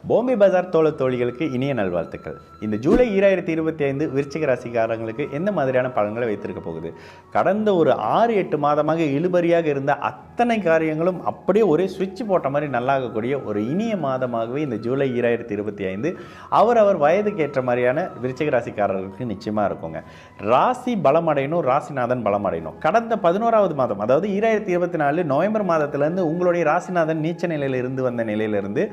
பூமி பஜார் தோழிகளுக்கு இனிய நல்வாழ்த்துக்கள். இந்த ஜூலை 2025 விருச்சிக ராசிக்காரங்களுக்கு எந்த மாதிரியான பலன்களை வைத்திருக்க போகுது? கடந்த ஒரு 6-8 மாதமாக இழுபறியாக இருந்த அத்தனை காரியங்களும் அப்படியே ஒரே சுவிட்ச் போட்ட மாதிரி நல்லாகக்கூடிய ஒரு இனிய மாதமாகவே இந்த ஜூலை 2025 அவர் வயதுக்கு ஏற்ற மாதிரியான விருச்சிக ராசிக்காரர்களுக்கு நிச்சயமாக இருக்குங்க. ராசி பலமடையணும், ராசிநாதன் பலமடையணும். கடந்த 11வது மாதம், அதாவது 2024 நவம்பர் மாதத்திலிருந்து உங்களுடைய ராசிநாதன் நீச்ச நிலையில் இருந்து வந்த நிலையிலிருந்து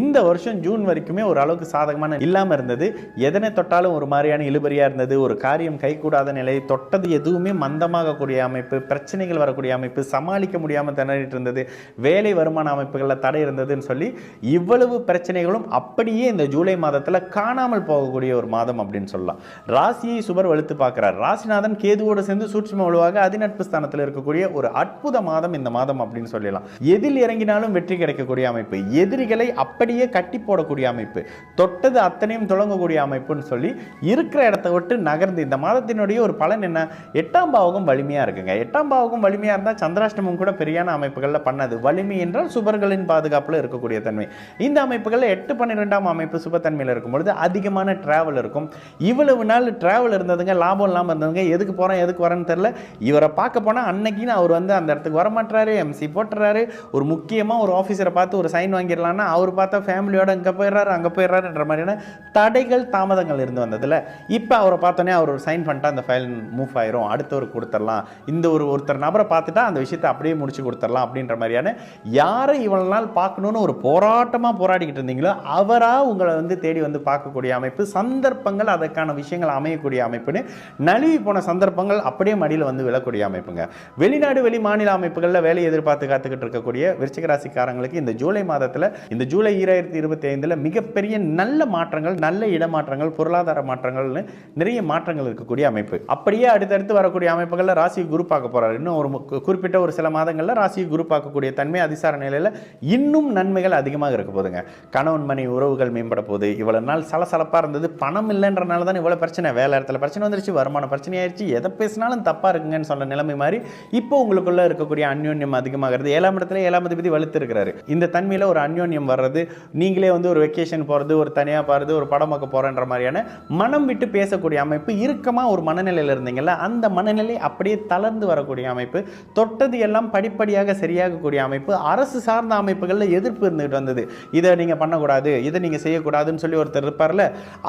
இந்த வருஷம் ஜூன் வரைக்குமே ஒரு அளவுக்கு சாதகமான இல்லாமல் இருந்தது. எதனை தொட்டாலும் ஒரு மாதிரியான இழுபறியாக இருந்தது. ஒரு காரியம் கைகூடாத நிலை, தொட்டது எதுவுமே மந்தமாகக்கூடிய அமைப்பு, பிரச்சனைகள் வரக்கூடிய அமைப்பு, சமாளிக்க முடியாமல் திணறிட்டு இருந்தது, வேலை வருமான அமைப்புகளில் தடை இருந்ததுன்னு சொல்லி இவ்வளவு பிரச்சனைகளும் அப்படியே இந்த ஜூலை மாதத்தில் காணாமல் போகக்கூடிய ஒரு மாதம் அப்படின்னு சொல்லலாம். ராசியை சுபர் வலுத்து பார்க்கிறார். ராசிநாதன் கேதுவோடு சேர்ந்து சூட்சும வலுவாக அதிநட்பு ஸ்தானத்தில் இருக்கக்கூடிய ஒரு அற்புத மாதம் இந்த மாதம் அப்படின்னு சொல்லலாம். எதில் இறங்கினாலும் வெற்றி கிடைக்கக்கூடிய அமைப்பு, எதிரிகளை அப்படியே கட்டி போடக்கூடிய அமைப்பு, தொட்டது அத்தனையும் தொடங்கக்கூடிய அமைப்புன்னு சொல்லி இருக்கிற இடத்தை விட்டு நகர்ந்து இந்த மாதத்தினுடைய ஒரு பலன் என்ன? 8ஆம் பாவகம் வலிமையா இருக்குங்க. 8ஆம் பாவகம் வலிமையா இருந்தால் சந்திராஷ்டமம் கூட பெரியான அமைப்புகளில் பண்ணது. வலிமை என்றால் சுபர்களின் பாதுகாப்பில் இருக்கக்கூடிய தன்மை. இந்த அமைப்புகளில் 8-12ஆம் அமைப்பு சுபத்தன்மையில் இருக்கும்பொழுது அதிகமான டிராவல் இருக்கும். இவ்வளவு நாள் டிராவல் இருந்ததுங்க, லாபம் இல்லாமல் இருந்ததுங்க. எதுக்கு போகிறேன் எதுக்கு வரேன்னு தெரியல. இவரை பார்க்க போனால் அன்னைக்குன்னு அவர் வந்து அந்த இடத்துக்கு வரமாட்டாரு, எம்சி போட்டுறாரு. ஒரு முக்கியமாக ஒரு ஆஃபீஸரை பார்த்து ஒரு சைன் வாங்கிடலான்னா அவர் பார்த்தா ஃபேமிலியோட இங்கே போயிடுறாரு அங்கே போயிடுறாருன்ற மாதிரியான தடைகள் தாமதங்கள் இருந்து வந்ததில் இப்போ அவரை பார்த்தோன்னே அவர் ஒரு சைன் பண்ணிட்டா அந்த ஃபைல் மூவ் ஆயிரும், அடுத்தவருக்கு கொடுத்துடலாம், இந்த ஒருத்தர் நபரை பார்த்துட்டா அந்த விஷயத்தை அப்படியே முடிச்சு கொடுத்துடலாம் அப்படின்ற மாதிரியான யாரை இவ்வளவு நாள் பார்க்கணுன்னு ஒரு போராட்டமாக போராடிக்கிட்டு இருந்தீங்களோ அவராக உங்களை வந்து தேடி வந்து பார்க்கக்கூடிய அமைப்பு, சந்தர்ப்பங்கள் அதற்கான விஷயங்கள் அமையக்கூடிய அமைப்புன்னு நழுவி போன சந்தர்ப்பங்கள் அப்படியே மடியில் வந்து விழக்கூடிய அமைப்புங்க. வெளிநாடு வெளி மாநில அமைப்புகளில் வேலை எதிர்பார்த்து காத்துக்கிட்டு இருக்கக்கூடிய விருச்சிக ராசிக்காரங்களுக்கு இந்த ஜூலை மாதத்தில், இந்த ஜூலை 2025 மிகப்பெரிய நல்ல மாற்றங்கள், நல்ல இடமாற்றங்கள், பொருளாதார மாற்றங்கள்னு நிறைய மாற்றங்கள் இருக்கக்கூடிய அமைப்பு. அப்படியே அடுத்தடுத்து வரக்கூடிய அமைப்புகளில் ராசி குரு பார்க்க போறாரு. இன்னும் ஒரு குறிப்பிட்ட ஒரு சில மாதங்களில் ராசி குரு பார்க்கக்கூடிய தன்மை அதிசார நிலையில் இன்னும் நன்மைகள் அதிகமாக இருக்க போதுங்க. கணவன் மனை உறவுகள் மேம்பட போகுது. இவ்வளவு நாள் சலசலப்பாக இருந்தது, பணம் இல்லைன்றனால தான் இவ்வளோ பிரச்சனை, வேலை இடத்துல பிரச்சனை வந்துருச்சு, வருமான பிரச்சனை ஆயிடுச்சு, எதை பேசினாலும் தப்பாக இருக்குங்கன்னு சொன்ன நிலைமை மாதிரி இப்போ உங்களுக்குள்ள இருக்கக்கூடிய அந்யோன்யம் அதிகமாகிறது. 7ஆம் இடத்துல 7ஆம் அதிபதி வலுத்து இருக்கிறாரு. இந்த தன்மையில் ஒரு அந்யோன்யம் வர்றது, நீங்களே வந்து ஒரு வெக்கேஷன் போகிறது, ஒரு தனியாக பாருது, ஒரு படம் பார்க்க போகிறன்ற மாதிரியான மனம் விட்டு பேசக்கூடிய அமைப்பு, இறுக்கமாக ஒரு மனநிலையில் இருந்தீங்கல்ல அந்த மனநிலை அப்படியே தளர்ந்து வரக்கூடிய அமைப்பு, தொட்டது எல்லாம் படிப்படியாக சரியாகக்கூடிய அமைப்பு. அரசு சார்ந்த அமைப்புகளில் எதிர்ப்பு இருந்துகிட்டு வந்தது, இதை நீங்கள் பண்ணக்கூடாது, இதை நீங்கள் செய்யக்கூடாதுன்னு சொல்லி ஒருத்தர் இருப்பார்ல,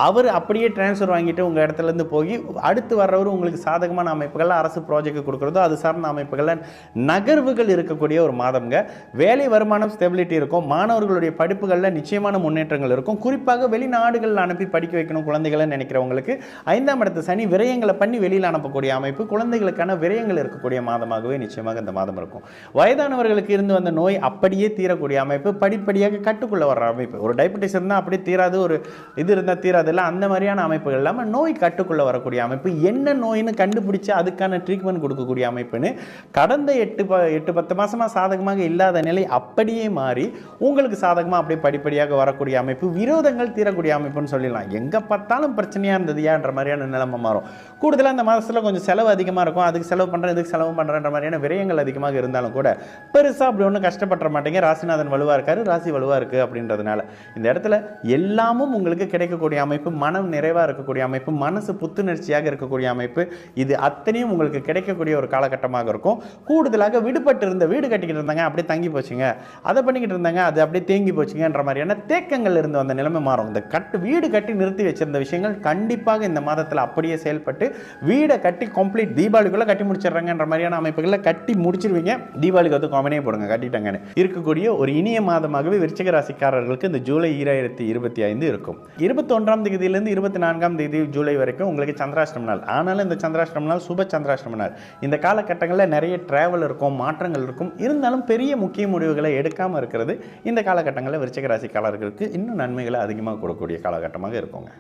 அவர் அப்படியே டிரான்ஸ்ஃபர் வாங்கிட்டு உங்கள் இடத்துலேருந்து போய் அடுத்து வர்றவர் உங்களுக்கு சாதகமான அமைப்புகளில் அரசு ப்ராஜெக்ட் கொடுக்குறதோ அது சார்ந்த அமைப்புகளில் நகர்வுகள் இருக்கக்கூடிய ஒரு மாதம்ங்க. வேலை வருமானம் ஸ்டெபிலிட்டி இருக்கும். மாணவர்களுடைய படிப்புகளில் நிச்சயமான முன்னேற்றங்கள் இருக்கும். குறிப்பாக வெளிநாடுகளில் அனுப்பி படிக்க வைக்கணும் குழந்தைகளை நினைக்கிறவங்களுக்கு 5ஆம் இடத்து சனி விரயங்களை பண்ணி வெளியில் அனுப்பக்கூடிய அமைப்பு, குழந்தைகளுக்கான விரயங்கள் இருக்கக்கூடிய மாதமாகவே நிச்சயமாக இந்த மாதம் இருக்கும். வயதானவர்களுக்கு இருந்து வந்த நோய் அப்படியே தீரக்கூடிய அமைப்பு, படிப்படியாக கட்டுக்குள்ள வர்ற அமைப்பு. ஒரு டயபெட்டிஸ் இருந்தால் அப்படியே தீராது, ஒரு இது இருந்தால் தீராது இல்லை, அந்த மாதிரியான அமைப்புகள் இல்லாமல் நோய் கட்டுக்குள்ள வரக்கூடிய அமைப்பு, என்ன நோயின்னு கண்டுபிடிச்சு அதுக்கான ட்ரீட்மெண்ட் கொடுக்கக்கூடிய அமைப்புன்னு கடந்த 8-10 மாசமாக சாதகமாக இல்லாத நிலை அப்படியே மாறி உங்களுக்கு சாதகமாக அப்படியே படிப்படியாக வரக்கூடிய அமைப்பு, விரோதங்கள் தீரக்கூடிய அமைப்புன்னு சொல்லலாம். எங்கே பார்த்தாலும் பிரச்சனையாக இருந்ததுயான்ற மாதிரியான நிலைமை மாறும். கூடுதலாக அந்த மாதத்தில் கொஞ்சம் செலவு அதிகமாக இருக்கும். அதுக்கு செலவு பண்ணுறேன் இதுக்கு செலவு பண்ணுறேன்ற மாதிரியான விரயங்கள் அதிகமாக இருந்தாலும் கூட பெருசாக அப்படி ஒன்றும் கஷ்டப்பட மாட்டேங்க. ராசிநாதன் வலுவாக இருக்காரு, ராசி வலுவாக இருக்குது அப்படின்றதுனால இந்த இடத்துல எல்லாமும் உங்களுக்கு கிடைக்கக்கூடிய அமைப்பு, மனம் நிறைவாக இருக்கக்கூடிய அமைப்பு, மனசு புத்துணர்ச்சியாக இருக்கக்கூடிய அமைப்பு, இது அத்தனையும் உங்களுக்கு கிடைக்கக்கூடிய ஒரு காலகட்டமாக இருக்கும். கூடுதலாக விடுபட்டு இருந்த வீடு கட்டிக்கிட்டு இருந்தாங்க அப்படியே தங்கி போச்சுங்க, அதை பண்ணிக்கிட்டு இருந்தாங்க அது அப்படியே தேங்கி போச்சுங்கன்ற மாதிரியான தேக்கங்கள் இருந்து வந்த நிலைமை மாறும். இந்த வீடு கட்டி நிறுத்தி வச்சிருந்த விஷயங்கள் கண்டிப்பாக இந்த மாதத்தில் அப்படியே செயல்பட்டு வீடை கட்டி கம்ப்ளீட் தீபாவளிக்குள்ள கட்டி முடிச்சிடுறாங்கன்ற மாதிரியான அமைப்புகளில் கட்டி முடிச்சிருவீங்க. தீபாவளிக்கு வந்து காமனே போடுங்க கட்டிட்டாங்கன்னு இருக்கக்கூடிய ஒரு இனிய மாதமாகவே விருச்சிக ராசிக்காரர்களுக்கு இந்த ஜூலை 2025 இருக்கும். 21ஆம் தேதியிலிருந்து 24ஆம் தேதி ஜூலை வரைக்கும் உங்களுக்கு சந்திராஷ்டம நாள். ஆனாலும் இந்த சந்திராஷ்டம நாள் சுப சந்திராஷ்டம நாள். இந்த காலகட்டங்களில் நிறைய டிராவல் இருக்கும், மாற்றங்கள் இருக்கும். இருந்தாலும் பெரிய முக்கிய முடிவுகளை எடுக்காமல் இருக்கிறது இந்த காலகட்டங்களில் விருச்சிக ராசிக்காரர்களுக்கு இன்னும் நன்மைகளை அதிகமாக கொடுக்கக்கூடிய காலகட்டமாக இருக்குங்க.